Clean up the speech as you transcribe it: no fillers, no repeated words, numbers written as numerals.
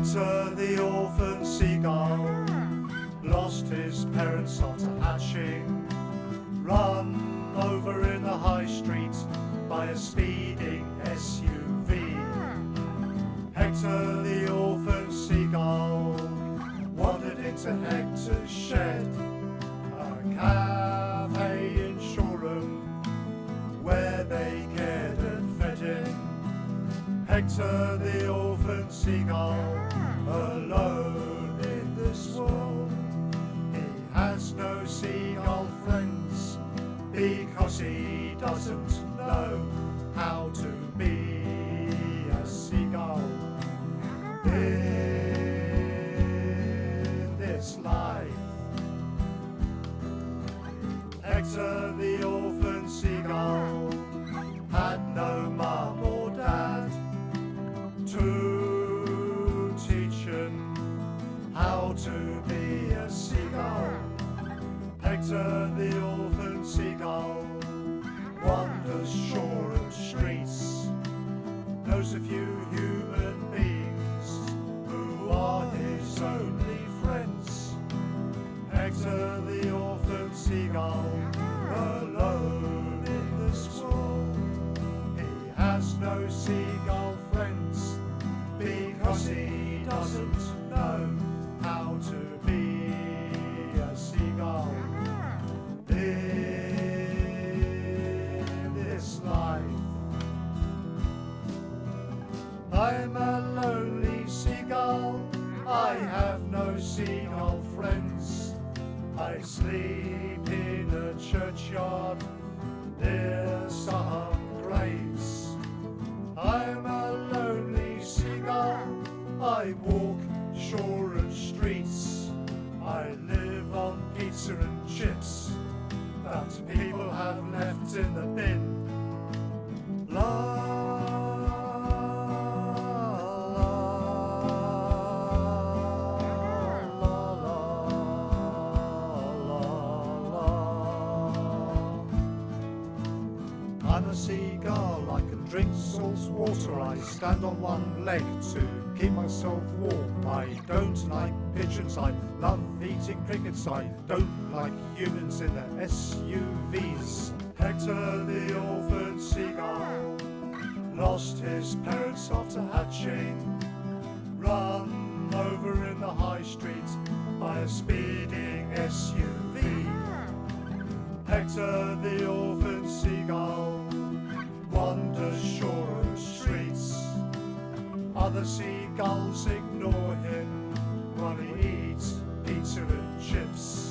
Hector the orphaned seagull lost his parents after hatching, run over in the high street by a speeding SUV. Hector the orphaned seagull wandered into Hector's shed, a cafe in Shoreham where they cared and fed him. Hector the orphaned seagull, alone in this world. He has no seagull friends because he doesn't know how to be a seagull in this life. Hector the orphaned seagull had no mum or dad to teach him how to be a seagull. Hector the orphaned seagull wanders shore and streets, knows a few human beings who are his only friends. Hector the orphaned seagull, alone in this world. He has no seagull friends because he doesn't know how to be a seagull in this life. I'm a lonely seagull, I have no seagull friends. I sleep in a churchyard near some graves. I'm a lonely seagull, I walk shore and streets. I live on pizza and chips that people have left in the bin. La I'm a seagull, I can drink salt water. I stand on one leg to keep myself warm. I don't like pigeons, I love eating crickets. I don't like humans in their SUVs. Hector the orphaned seagull lost his parents after hatching, run over in the high street by a speeding SUV. Hector the orphaned seagull wanders shore and streets. Other seagulls ignore him while he eats pizza and chips.